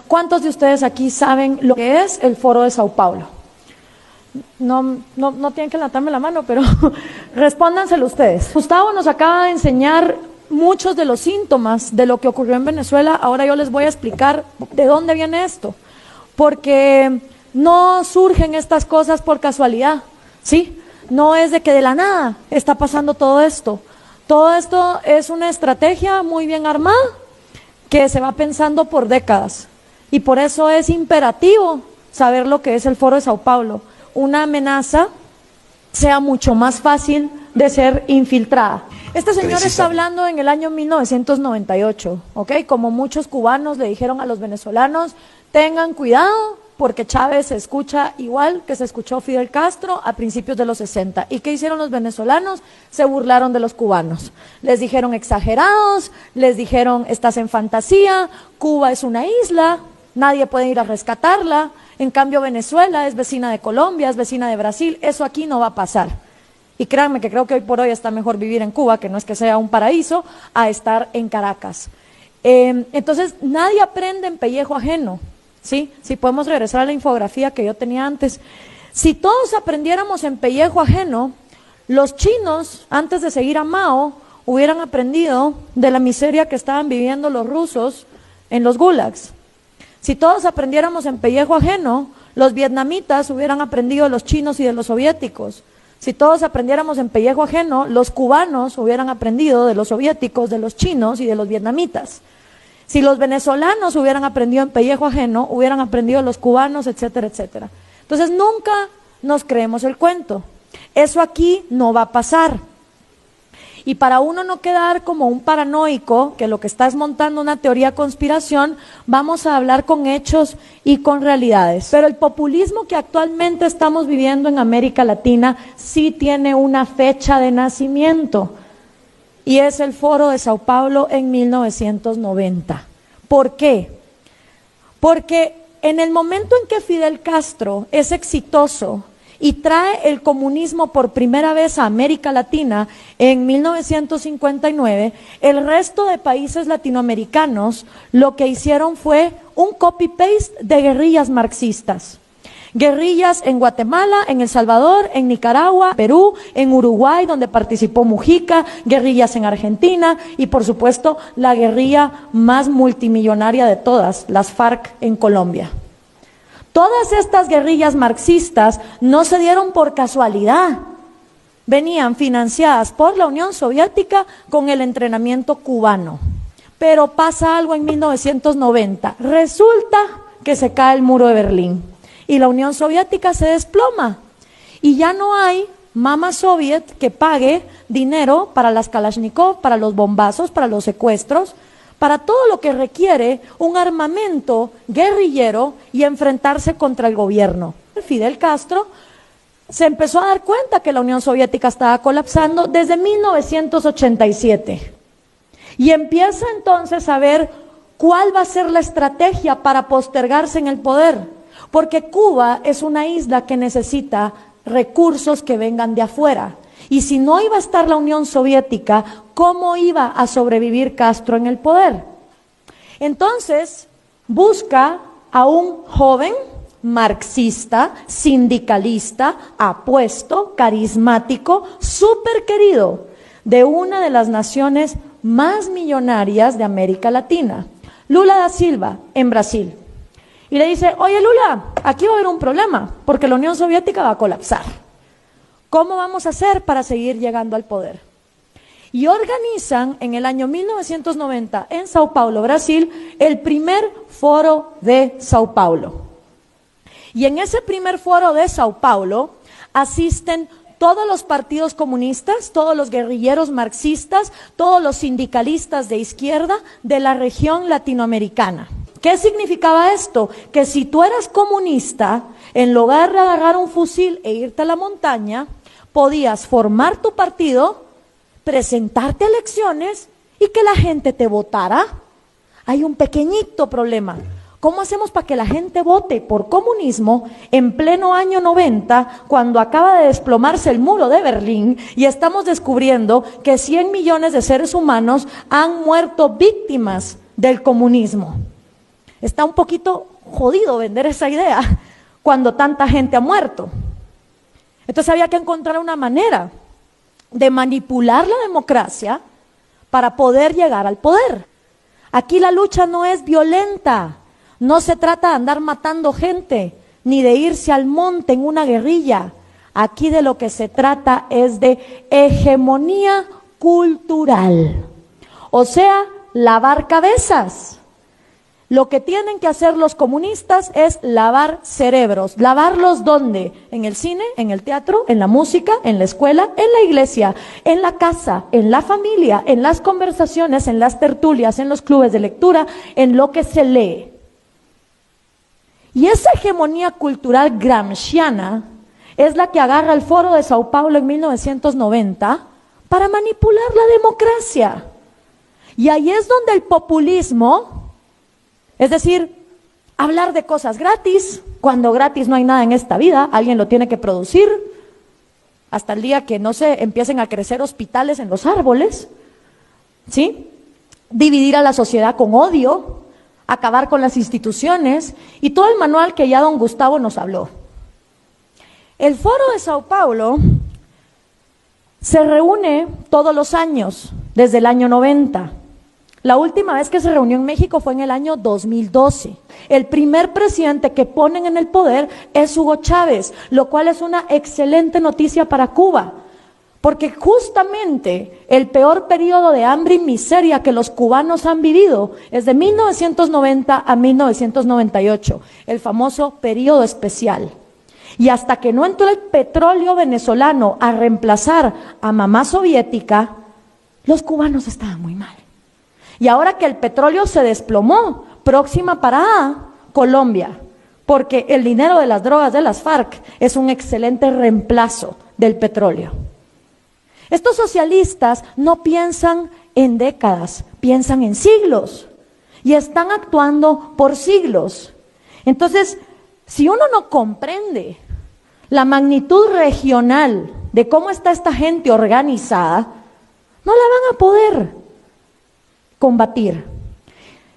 ¿Cuántos de ustedes aquí saben lo que es el Foro de Sao Paulo? No tienen que levantarme la mano, pero respóndanselo ustedes. Gustavo nos acaba de enseñar muchos de los síntomas de lo que ocurrió en Venezuela. Ahora yo les voy a explicar de dónde viene esto, porque no surgen estas cosas por casualidad, ¿sí? No es de que de la nada está pasando todo esto. Todo esto es una estrategia muy bien armada que se va pensando por décadas, y por eso es imperativo saber lo que es el Foro de Sao Paulo. Una amenaza sea mucho más fácil de ser infiltrada. Este señor está hablando en el año 1998, ¿ok? Como muchos cubanos le dijeron a los venezolanos, tengan cuidado porque Chávez se escucha igual que se escuchó Fidel Castro a principios de los 60. ¿Y qué hicieron los venezolanos? Se burlaron de los cubanos. Les dijeron exagerados, les dijeron estás en fantasía, Cuba es una isla, nadie puede ir a rescatarla, en cambio Venezuela es vecina de Colombia, es vecina de Brasil, eso aquí no va a pasar. Y créanme que creo que hoy por hoy está mejor vivir en Cuba, que no es que sea un paraíso, a estar en Caracas. Entonces nadie aprende en pellejo ajeno, ¿sí? Si podemos regresar a la infografía que yo tenía antes. Si todos aprendiéramos en pellejo ajeno, los chinos, antes de seguir a Mao, hubieran aprendido de la miseria que estaban viviendo los rusos en los gulags. Si todos aprendiéramos en pellejo ajeno, los vietnamitas hubieran aprendido de los chinos y de los soviéticos. Si todos aprendiéramos en pellejo ajeno, los cubanos hubieran aprendido de los soviéticos, de los chinos y de los vietnamitas. Si los venezolanos hubieran aprendido en pellejo ajeno, hubieran aprendido de los cubanos, etcétera, etcétera. Entonces nunca nos creemos el cuento. Eso aquí no va a pasar. Y para uno no quedar como un paranoico, que lo que está es montando una teoría conspiración, vamos a hablar con hechos y con realidades. Pero el populismo que actualmente estamos viviendo en América Latina sí tiene una fecha de nacimiento, y es el Foro de Sao Paulo en 1990. ¿Por qué? Porque en el momento en que Fidel Castro es exitoso y trae el comunismo por primera vez a América Latina en 1959, el resto de países latinoamericanos lo que hicieron fue un copy-paste de guerrillas marxistas. Guerrillas en Guatemala, en El Salvador, en Nicaragua, Perú, en Uruguay, donde participó Mujica, guerrillas en Argentina y por supuesto la guerrilla más multimillonaria de todas, las FARC en Colombia. Todas estas guerrillas marxistas no se dieron por casualidad, venían financiadas por la Unión Soviética con el entrenamiento cubano. Pero pasa algo en 1990, resulta que se cae el muro de Berlín y la Unión Soviética se desploma y ya no hay mama soviet que pague dinero para las Kalashnikov, para los bombazos, para los secuestros, para todo lo que requiere un armamento guerrillero y enfrentarse contra el gobierno. Fidel Castro se empezó a dar cuenta que la Unión Soviética estaba colapsando desde 1987 y empieza entonces a ver cuál va a ser la estrategia para postergarse en el poder, porque Cuba es una isla que necesita recursos que vengan de afuera. Y si no iba a estar la Unión Soviética, ¿cómo iba a sobrevivir Castro en el poder? Entonces, busca a un joven marxista, sindicalista, apuesto, carismático, súper querido, de una de las naciones más millonarias de América Latina, Lula da Silva, en Brasil. Y le dice, oye Lula, aquí va a haber un problema, porque la Unión Soviética va a colapsar. ¿Cómo vamos a hacer para seguir llegando al poder? Y organizan en el año 1990 en Sao Paulo, Brasil, el primer Foro de Sao Paulo. Y en ese primer Foro de Sao Paulo asisten todos los partidos comunistas, todos los guerrilleros marxistas, todos los sindicalistas de izquierda de la región latinoamericana. ¿Qué significaba esto? Que si tú eras comunista, en lugar de agarrar un fusil e irte a la montaña, podías formar tu partido, presentarte a elecciones y que la gente te votara. Hay un pequeñito problema. ¿Cómo hacemos para que la gente vote por comunismo en pleno año 90, cuando acaba de desplomarse el muro de Berlín y estamos descubriendo que 100 millones de seres humanos han muerto víctimas del comunismo? está un poquito jodido vender esa idea cuando tanta gente ha muerto. Entonces había que encontrar una manera de manipular la democracia para poder llegar al poder. Aquí la lucha no es violenta, no se trata de andar matando gente, ni de irse al monte en una guerrilla. Aquí de lo que se trata es de hegemonía cultural, o sea, lavar cabezas. Lo que tienen que hacer los comunistas es lavar cerebros. ¿Lavarlos dónde? En el cine, en el teatro, en la música, en la escuela, en la iglesia, en la casa, en la familia, en las conversaciones, en las tertulias, en los clubes de lectura, en lo que se lee. Y esa hegemonía cultural gramsciana es la que agarra el Foro de Sao Paulo en 1990 para manipular la democracia. Y ahí es donde el populismo, es decir, hablar de cosas gratis, cuando gratis no hay nada en esta vida, alguien lo tiene que producir, hasta el día que no se empiecen a crecer hospitales en los árboles, ¿sí? Dividir a la sociedad con odio, acabar con las instituciones y todo el manual que ya don Gustavo nos habló. El Foro de Sao Paulo se reúne todos los años, desde el año 90. La última vez que se reunió en México fue en el año 2012. El primer presidente que ponen en el poder es Hugo Chávez, lo cual es una excelente noticia para Cuba, porque justamente el peor periodo de hambre y miseria que los cubanos han vivido es de 1990 a 1998, el famoso periodo especial. Y hasta que no entró el petróleo venezolano a reemplazar a mamá soviética, los cubanos estaban muy mal. Y ahora que el petróleo se desplomó, próxima parada, Colombia, porque el dinero de las drogas de las FARC es un excelente reemplazo del petróleo. Estos socialistas no piensan en décadas, piensan en siglos y están actuando por siglos. Entonces, si uno no comprende la magnitud regional de cómo está esta gente organizada, no la van a poder combatir.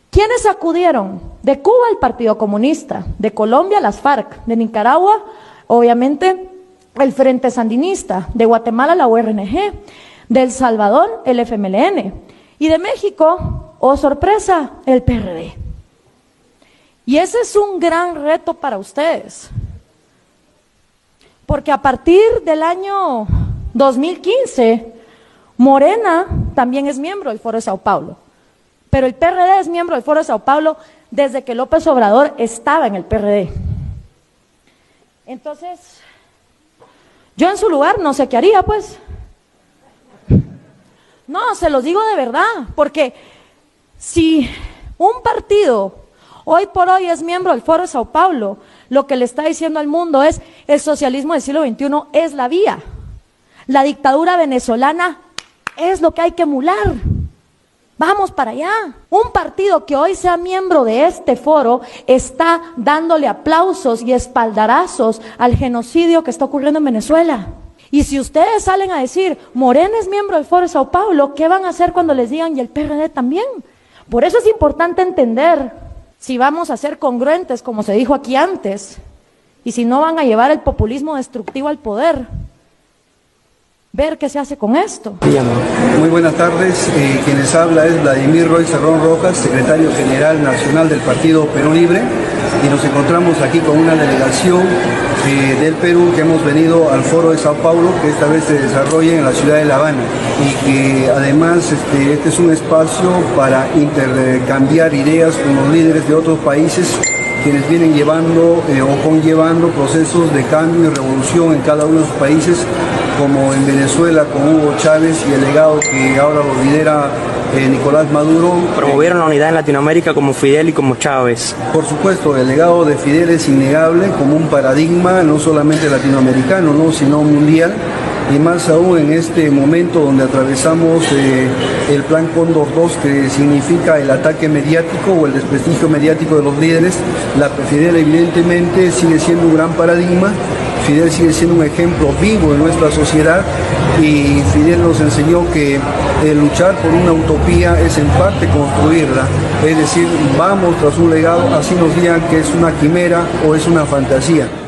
¿Quiénes acudieron? De Cuba el Partido Comunista, de Colombia las FARC, de Nicaragua obviamente el Frente Sandinista, de Guatemala la URNG, de El Salvador el FMLN y de México, oh sorpresa, el PRD. Y ese es un gran reto para ustedes, porque a partir del año 2015 Morena también es miembro del Foro de Sao Paulo. Pero el PRD es miembro del Foro de Sao Paulo desde que López Obrador estaba en el PRD. Entonces, yo en su lugar no sé qué haría, pues. No, se los digo de verdad, porque si un partido hoy por hoy es miembro del Foro de Sao Paulo, lo que le está diciendo al mundo es: el socialismo del siglo XXI es la vía. La dictadura venezolana es lo que hay que emular. Vamos para allá. Un partido que hoy sea miembro de este foro está dándole aplausos y espaldarazos al genocidio que está ocurriendo en Venezuela. Y si ustedes salen a decir, Morena es miembro del Foro de Sao Paulo, ¿qué van a hacer cuando les digan y el PRD también? Por eso es importante entender si vamos a ser congruentes, como se dijo aquí antes, y si no van a llevar el populismo destructivo al poder. Ver qué se hace con esto. Muy buenas tardes, quien les habla es Vladimir Roy Cerrón Rojas, secretario general nacional del Partido Perú Libre, y nos encontramos aquí con una delegación del Perú que hemos venido al Foro de Sao Paulo, que esta vez se desarrolla en la ciudad de La Habana, y que además este es un espacio para intercambiar ideas con los líderes de otros países quienes vienen llevando o conllevando procesos de cambio y revolución en cada uno de sus países, como en Venezuela con Hugo Chávez y el legado que ahora lo lidera Nicolás Maduro. Promovieron la unidad en Latinoamérica como Fidel y como Chávez. Por supuesto, el legado de Fidel es innegable como un paradigma no solamente latinoamericano, ¿no?, sino mundial. Y más aún en este momento donde atravesamos el Plan Cóndor II, que significa el ataque mediático o el desprestigio mediático de los líderes. Fidel evidentemente sigue siendo un gran paradigma, Fidel sigue siendo un ejemplo vivo en nuestra sociedad, y Fidel nos enseñó que luchar por una utopía es en parte construirla, es decir, vamos tras un legado, así nos digan que es una quimera o es una fantasía.